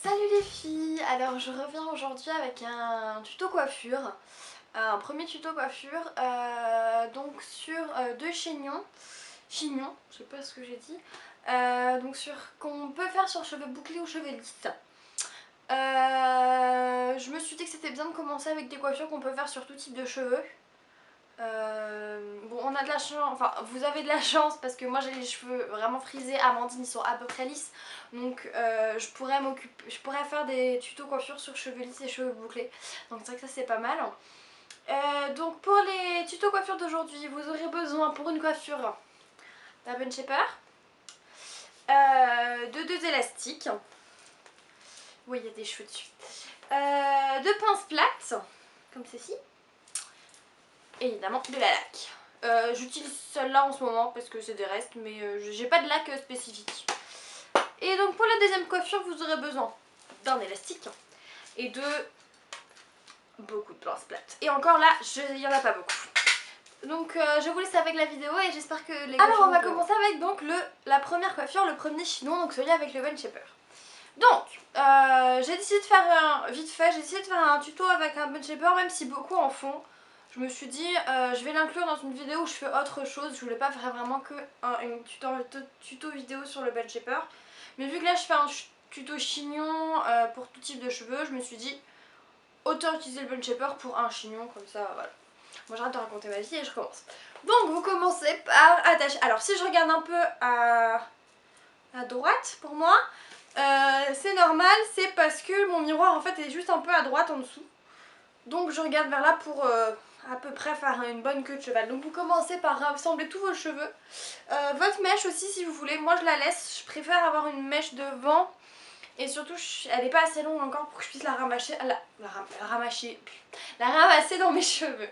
Salut les filles, alors je reviens aujourd'hui avec un tuto coiffure, un premier tuto coiffure, donc sur deux chignons, je sais pas ce que j'ai dit, donc sur qu'on peut faire sur cheveux bouclés ou cheveux lisses. Je me suis dit que c'était bien de commencer avec des coiffures qu'on peut faire sur tout type de cheveux. Bon, on a de la chance, enfin vous avez de la chance parce que moi j'ai les cheveux vraiment frisés, Amandine ils sont à peu près lisses, donc je pourrais faire des tutos coiffure sur cheveux lisses et cheveux bouclés, donc c'est vrai que ça c'est pas mal. Donc pour les tutos coiffure d'aujourd'hui, vous aurez besoin pour une coiffure d'un bun shaper, de deux élastiques, oui il y a des cheveux dessus, de pinces plates comme ceci, et évidemment de la laque. J'utilise celle-là en ce moment parce que c'est des restes, mais j'ai pas de laque spécifique. Et donc pour la deuxième coiffure, vous aurez besoin d'un élastique et de beaucoup de pinces plates. Et encore là, il y en a pas beaucoup. Donc je vous laisse avec la vidéo et j'espère que les coiffures... Alors on va commencer avec donc la première coiffure, le premier chignon, donc celui avec le bun shaper. Donc j'ai décidé de faire vite fait, j'ai décidé de faire un tuto avec un bun shaper, même si beaucoup en font. Je me suis dit, je vais l'inclure dans une vidéo où je fais autre chose. Je voulais pas faire vraiment que une tuto vidéo sur le bun shaper. Mais vu que là je fais un tuto chignon pour tout type de cheveux, je me suis dit, autant utiliser le bun shaper pour un chignon, comme ça, voilà. Moi j'arrête de raconter ma vie et je commence. Donc vous commencez par attacher. Alors si je regarde un peu à droite pour moi, c'est normal, c'est parce que mon miroir en fait est juste un peu à droite en dessous. Donc je regarde vers là pour à peu près faire une bonne queue de cheval. Donc vous commencez par rassembler tous vos cheveux. Votre mèche aussi si vous voulez, moi je la laisse, je préfère avoir une mèche devant. Et surtout elle n'est pas assez longue encore pour que je puisse la ramasser, la ramasser dans mes cheveux.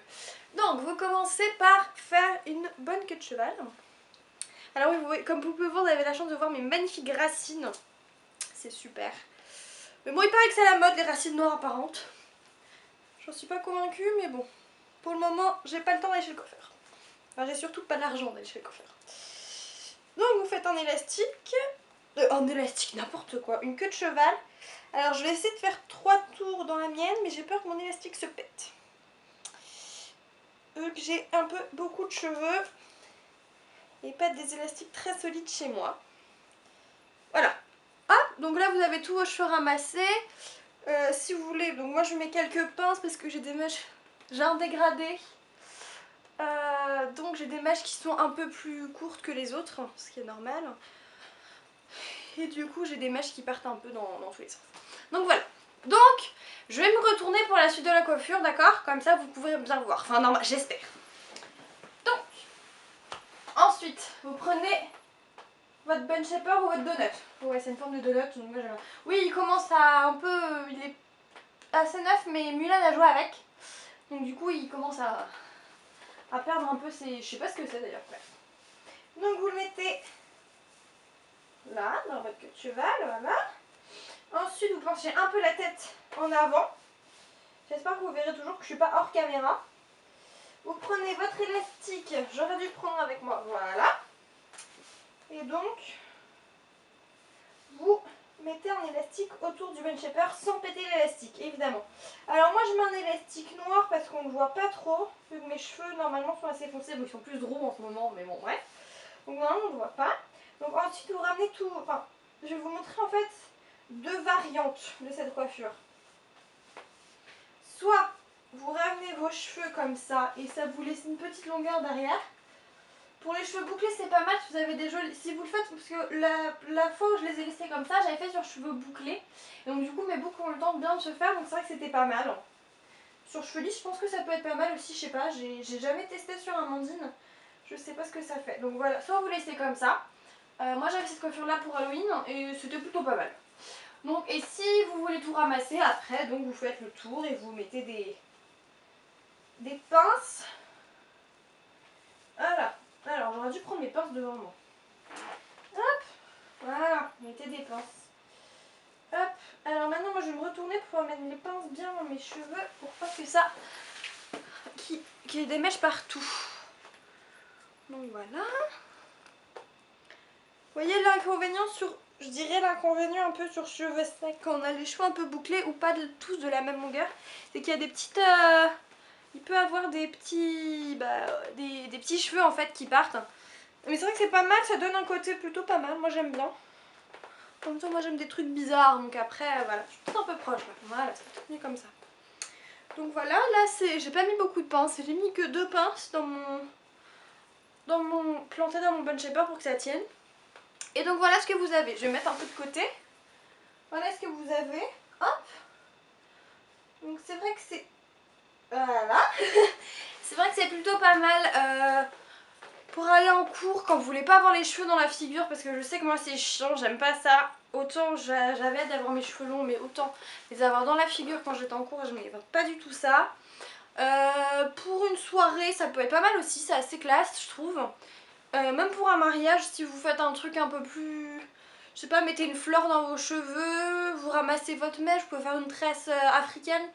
Donc vous commencez par faire une bonne queue de cheval. Alors oui, comme vous pouvez voir, vous avez la chance de voir mes magnifiques racines. C'est super. Mais bon, il paraît que c'est la mode les racines noires apparentes. J'en suis pas convaincue, mais bon. Pour le moment, j'ai pas le temps d'aller chez le coiffeur. Enfin, j'ai surtout pas l'argent d'aller chez le coiffeur. Donc vous faites un élastique. N'importe quoi. Une queue de cheval. Alors je vais essayer de faire 3 tours dans la mienne, mais j'ai peur que mon élastique se pète. Vu que j'ai un peu beaucoup de cheveux et pas des élastiques très solides chez moi. Voilà. Hop, donc là vous avez tous vos cheveux ramassés. Si vous voulez, donc moi je mets quelques pinces parce que j'ai des mèches, j'ai un dégradé. Donc j'ai des mèches qui sont un peu plus courtes que les autres, ce qui est normal. Et du coup j'ai des mèches qui partent un peu dans tous les sens. Donc voilà. Donc je vais me retourner pour la suite de la coiffure, d'accord? Comme ça vous pouvez bien voir. Enfin normal, j'espère. Donc ensuite vous prenez votre bun shaper ou votre donut. Ouais, c'est une forme de donut. Donc moi, oui, il commence à un peu... il est assez neuf, mais Mulan a joué avec. Donc du coup, il commence à perdre un peu ses... Je sais pas ce que c'est d'ailleurs. Donc vous le mettez là, dans votre queue de cheval, voilà. Ensuite, vous penchez un peu la tête en avant. J'espère que vous verrez toujours que je suis pas hors caméra. Vous prenez votre élastique. J'aurais dû le prendre avec moi. Voilà. Et donc... vous mettez un élastique autour du bun shaper sans péter l'élastique, évidemment. Alors moi je mets un élastique noir parce qu'on ne voit pas trop, vu que mes cheveux normalement sont assez foncés, bon ils sont plus roux en ce moment, mais bon bref. Donc normalement on ne voit pas. Donc ensuite vous ramenez tout, enfin je vais vous montrer en fait deux variantes de cette coiffure. Soit vous ramenez vos cheveux comme ça et ça vous laisse une petite longueur derrière. Pour les cheveux bouclés c'est pas mal si vous avez des jolis... Si vous le faites, parce que la fois où je les ai laissés comme ça, j'avais fait sur cheveux bouclés. Et donc du coup mes boucles ont le temps de bien se faire, donc c'est vrai que c'était pas mal. Sur cheveux lisses je pense que ça peut être pas mal aussi, je sais pas, j'ai jamais testé sur Amandine. Je sais pas ce que ça fait. Donc voilà, soit vous laissez comme ça. Moi j'avais cette coiffure là pour Halloween et c'était plutôt pas mal. Donc et si vous voulez tout ramasser après, donc vous faites le tour et vous mettez des pinces. Voilà. Alors j'aurais dû prendre mes pinces devant moi. Hop, voilà, mettez des pinces. Hop, alors maintenant moi je vais me retourner pour mettre les pinces bien dans mes cheveux pour pas que ça... qu'il y ait des mèches partout. Donc voilà. Vous voyez l'inconvénient sur je dirais l'inconvénient un peu sur cheveux secs quand on a les cheveux un peu bouclés ou pas tous de la même longueur, c'est qu'il y a des petites... il peut avoir des petits... des petits cheveux en fait qui partent. Mais c'est vrai que c'est pas mal, ça donne un côté plutôt pas mal, moi j'aime bien. En même temps moi j'aime des trucs bizarres, donc après voilà, je suis tout un peu proche là. Voilà, c'est tout mis comme ça. Donc voilà, là c'est, j'ai pas mis beaucoup de pinces, j'ai mis que 2 pinces planté dans mon Bunny Shaper pour que ça tienne. Et donc voilà ce que vous avez, je vais mettre un peu de côté. Voilà ce que vous avez, hop. Donc c'est vrai que c'est, voilà. C'est vrai que c'est plutôt pas mal pour aller en cours quand vous voulez pas avoir les cheveux dans la figure, parce que je sais que moi c'est chiant, j'aime pas ça. Autant j'avais d'avoir mes cheveux longs, mais autant les avoir dans la figure quand j'étais en cours, je n'aimais pas du tout ça. Pour une soirée ça peut être pas mal aussi, c'est assez classe je trouve. Même pour un mariage, si vous faites un truc un peu plus... Je sais pas, mettez une fleur dans vos cheveux, vous ramassez votre mèche, vous pouvez faire une tresse africaine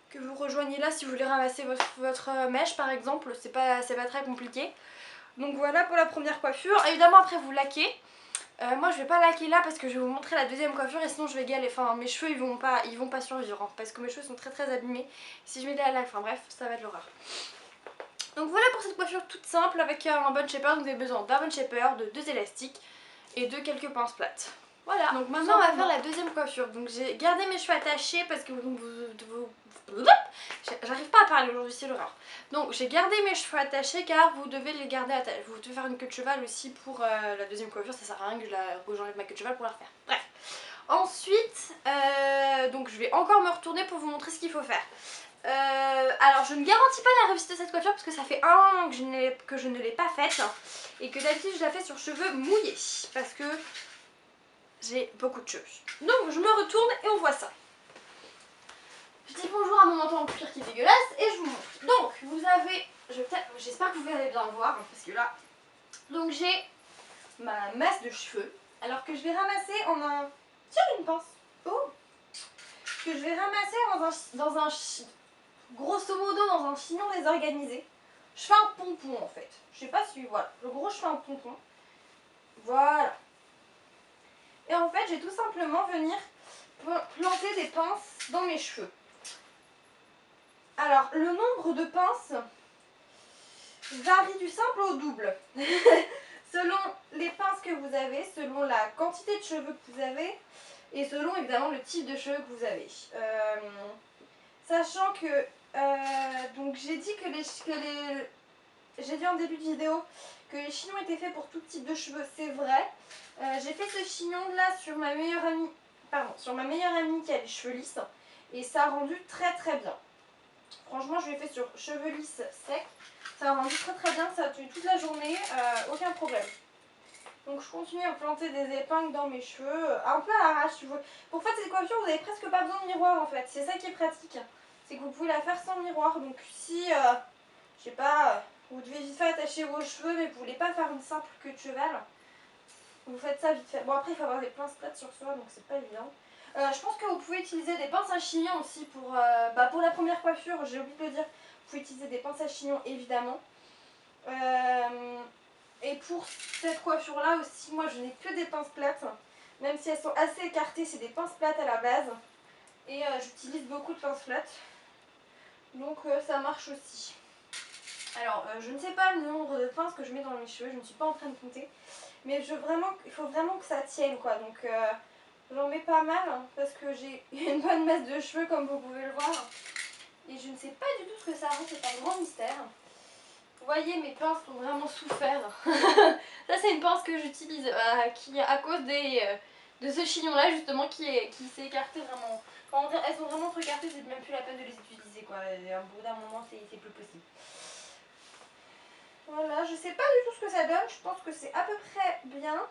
que vous rejoignez là si vous voulez ramasser votre mèche par exemple, c'est pas très compliqué. Donc voilà pour la première coiffure. Évidemment après vous laquez. Moi je vais pas laquer là parce que je vais vous montrer la deuxième coiffure et sinon je vais galérer. Enfin mes cheveux ils vont pas survivre hein, parce que mes cheveux sont très abîmés. Si je mets de la laque, enfin bref ça va être l'horreur. Donc voilà pour cette coiffure toute simple avec un Bunny Shaper. Donc vous avez besoin d'un Bunny Shaper, de 2 élastiques et de quelques pinces plates. Voilà, donc maintenant on va faire la deuxième coiffure. Donc j'ai gardé mes cheveux attachés parce que j'arrive pas à parler aujourd'hui, c'est l'horreur. Donc j'ai gardé mes cheveux attachés car vous devez les garder attachés. Vous devez faire une queue de cheval aussi pour la deuxième coiffure, ça sert à rien que j'enlève ma queue de cheval pour la refaire. Bref. Ensuite, donc je vais encore me retourner pour vous montrer ce qu'il faut faire. Alors je ne garantis pas la réussite de cette coiffure parce que ça fait un an que je ne l'ai pas faite et que d'habitude je la fais sur cheveux mouillés parce que j'ai beaucoup de cheveux. Donc je me retourne et on voit ça. Je dis bonjour à mon manteau en cuir qui est dégueulasse et je vous montre. Donc vous avez, j'espère que vous allez bien voir parce que là, donc j'ai ma masse de cheveux alors que je vais ramasser en un, tiens une pince, oh, que je vais ramasser dans un grosso modo dans un chignon désorganisé. Je fais un pompon en fait. Je sais pas si, voilà, le gros je fais un pompon. Voilà. Et en fait je vais tout simplement venir planter des pinces dans mes cheveux. Alors le nombre de pinces varie du simple au double. Selon les pinces que vous avez, selon la quantité de cheveux que vous avez et selon évidemment le type de cheveux que vous avez. Sachant que donc j'ai dit j'ai dit en début de vidéo que les chignons étaient faits pour tout type de cheveux, c'est vrai. J'ai fait ce chignon là sur ma meilleure amie qui a les cheveux lisses et ça a rendu très bien. Franchement je l'ai fait sur cheveux lisses secs, ça a rendu très bien, ça a tenu toute la journée, aucun problème. Donc je continue à planter des épingles dans mes cheveux, un peu à l'arrache. Pour faire cette coiffure vous n'avez presque pas besoin de miroir en fait, c'est ça qui est pratique. C'est que vous pouvez la faire sans miroir, donc si, je sais pas, vous devez vite fait attacher vos cheveux mais vous voulez pas faire une simple queue de cheval, vous faites ça vite fait. Bon après il faut avoir des pinces plates sur soi donc c'est pas évident. Je pense que vous pouvez utiliser des pinces à chignon aussi pour la première coiffure, j'ai oublié de le dire, vous pouvez utiliser des pinces à chignon évidemment. Et pour cette coiffure là aussi, moi je n'ai que des pinces plates, même si elles sont assez écartées, c'est des pinces plates à la base. Et j'utilise beaucoup de pinces plates, donc ça marche aussi. Alors je ne sais pas le nombre de pinces que je mets dans mes cheveux, je ne suis pas en train de compter. Mais il faut vraiment que ça tienne quoi, donc j'en mets pas mal hein, parce que j'ai une bonne masse de cheveux comme vous pouvez le voir. Et je ne sais pas du tout ce que ça rend, c'est un grand mystère. Vous voyez mes pinces ont vraiment souffert. Ça c'est une pince que j'utilise qui à cause de ce chignon là justement qui s'est écarté vraiment. Enfin, elles sont vraiment trop écartées, c'est même plus la peine de les utiliser quoi. Au bout d'un moment c'est plus possible. Voilà, je sais pas du tout ce que ça donne, je pense que c'est à peu près bien.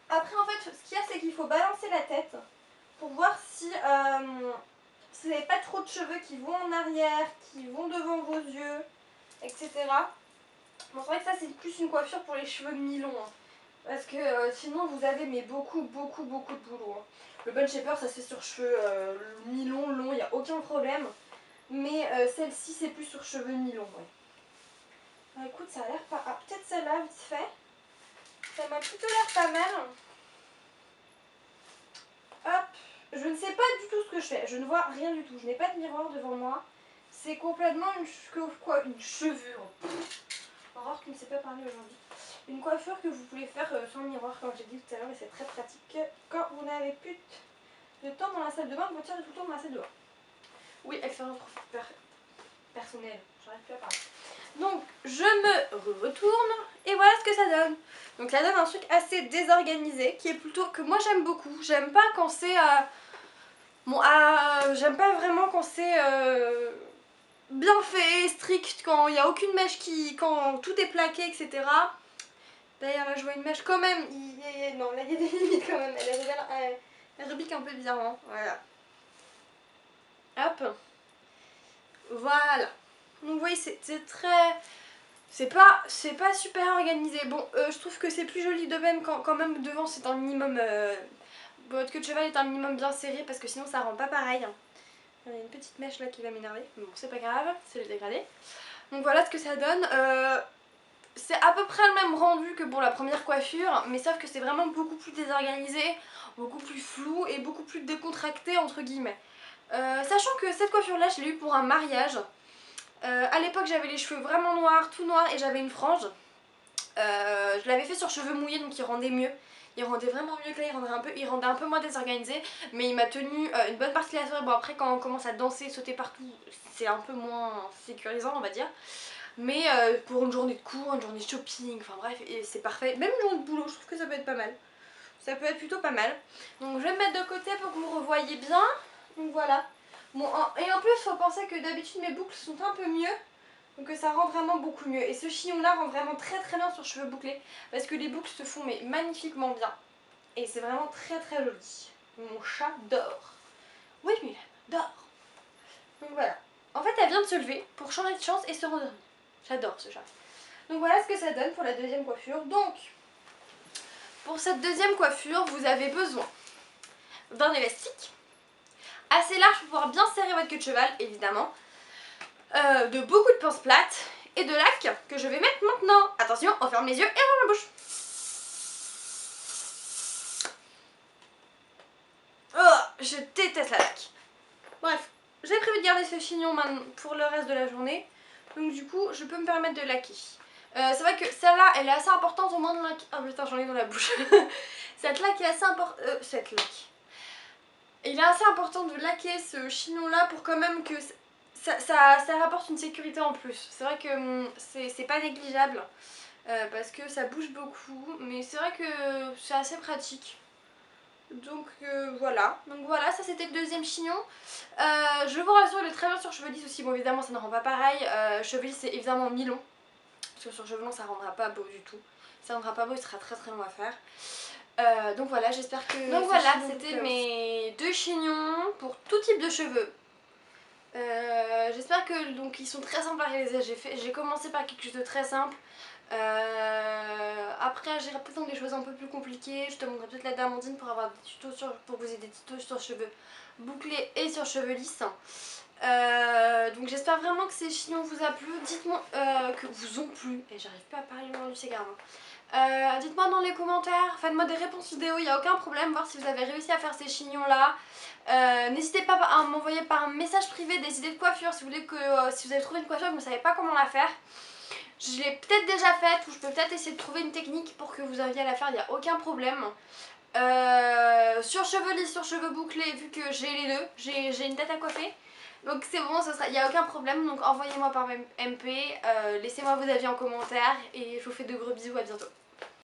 Après en fait ce qu'il y a c'est qu'il faut balancer la tête pour voir si vous n'avez pas trop de cheveux qui vont en arrière, qui vont devant vos yeux, etc. Bon c'est vrai que ça c'est plus une coiffure pour les cheveux mi-longs. Hein, parce que sinon vous avez mais beaucoup de boulot. Hein. Le Bunny Shaper ça se fait sur cheveux mi-longs, longs, il n'y a aucun problème. Mais celle-ci c'est plus sur cheveux mi-longs. Ouais. Écoute ça a l'air pas... Ah, peut-être celle-là vite fait. Ça m'a plutôt l'air pas mal. Hop, je ne sais pas du tout ce que je fais. Je ne vois rien du tout. Je n'ai pas de miroir devant moi. C'est complètement une chevure. Aurore qui ne sait pas parler aujourd'hui. Une coiffure que vous pouvez faire sans miroir, comme j'ai dit tout à l'heure, et c'est très pratique quand vous n'avez plus de temps dans la salle de bain, votre est tout le temps dans la salle de bain. Oui, expérience personnelle, j'arrive plus à parler. Donc je me retourne et voilà ce que ça donne. Donc ça donne un truc assez désorganisé qui est plutôt que moi j'aime beaucoup. J'aime pas quand c'est j'aime pas vraiment quand c'est bien fait, strict, quand il n'y a aucune mèche quand tout est plaqué, etc. D'ailleurs là je vois une mèche quand même, non là il y a des limites quand même, elle repique un peu bizarrement, voilà. Hop. Voilà. Donc vous voyez c'est très... C'est pas super organisé. Bon, je trouve que c'est plus joli de même quand même devant c'est un minimum... votre queue de cheval est un minimum bien serré parce que sinon ça rend pas pareil. Il y a une petite mèche là qui va m'énerver. Bon, c'est pas grave, c'est le dégradé. Donc voilà ce que ça donne. C'est à peu près le même rendu que pour la première coiffure, mais sauf que c'est vraiment beaucoup plus désorganisé, beaucoup plus flou et beaucoup plus décontracté entre guillemets. Sachant que cette coiffure là je l'ai eue pour un mariage. À l'époque j'avais les cheveux vraiment noirs, tout noirs et j'avais une frange. Je l'avais fait sur cheveux mouillés donc il rendait mieux. Il rendait vraiment mieux que là, il rendait un peu moins désorganisé. Mais il m'a tenu une bonne partie de la soirée. Bon après quand on commence à danser, sauter partout, c'est un peu moins sécurisant on va dire. Mais pour une journée de cours, une journée de shopping, enfin bref, c'est parfait. Même une journée de boulot, je trouve que ça peut être pas mal. Ça peut être plutôt pas mal. Donc je vais me mettre de côté pour que vous revoyiez bien. Donc voilà. Bon, et en plus, il faut penser que d'habitude mes boucles sont un peu mieux. Donc ça rend vraiment beaucoup mieux. Et ce chignon là rend vraiment très bien sur cheveux bouclés. Parce que les boucles se font mais magnifiquement bien. Et c'est vraiment très joli. Mon chat dort. Oui mais il dort. Donc voilà. En fait elle vient de se lever pour changer de chance et se redormir. J'adore ce chat. Donc voilà ce que ça donne pour la deuxième coiffure. Donc pour cette deuxième coiffure vous avez besoin d'un élastique assez large pour pouvoir bien serrer votre queue de cheval évidemment. De beaucoup de pinces plates et de lac que je vais mettre maintenant. Attention, on ferme les yeux et on ouvre la bouche. Oh, je déteste la laque. Bref, j'ai prévu de garder ce chignon pour le reste de la journée. Donc du coup, je peux me permettre de laquer. C'est vrai que celle-là, elle est assez importante au moins de laquer. Oh putain, j'en ai dans la bouche. Cette laque est assez importante. Cette laque. Il est assez important de laquer ce chignon-là pour quand même que ça rapporte une sécurité en plus. C'est vrai que c'est pas négligeable parce que ça bouge beaucoup. Mais c'est vrai que c'est assez pratique. Donc voilà. Donc voilà, ça c'était le deuxième chignon. Je vous rassure, il est très bien sur cheveux lisses aussi. Bon évidemment ça ne rend pas pareil. Cheveux lisses c'est évidemment mi-long. Parce que sur cheveux longs ça rendra pas beau du tout. Ça rendra pas beau, il sera très long à faire. Donc voilà, j'espère que... Donc voilà, c'était mes deux chignons pour tout type de cheveux. J'espère que donc ils sont très simples à réaliser. J'ai commencé par quelque chose de très simple. Après j'irai peut-être dans des choses un peu plus compliquées. Je te montrerai peut-être la d'Amandine pour avoir des tutos pour que vous ayez des tutos sur cheveux bouclés et sur cheveux lisses. Donc j'espère vraiment que ces chignons vous a plu. Dites-moi que vous ont plu. Et j'arrive pas à parler aujourd'hui, c'est grave. Dites-moi dans les commentaires, faites-moi des réponses vidéo, il n'y a aucun problème, voir si vous avez réussi à faire ces chignons là. N'hésitez pas à m'envoyer par un message privé des idées de coiffure si vous voulez que si vous avez trouvé une coiffure et que vous ne savez pas comment la faire. Je l'ai peut-être déjà faite ou je peux peut-être essayer de trouver une technique pour que vous arriviez à la faire, il n'y a aucun problème. Sur cheveux lisses, sur cheveux bouclés, vu que j'ai les deux, j'ai une tête à coiffer. Donc c'est bon, il n'y a aucun problème, donc envoyez-moi par MP, laissez-moi vos avis en commentaire et je vous fais de gros bisous, à bientôt.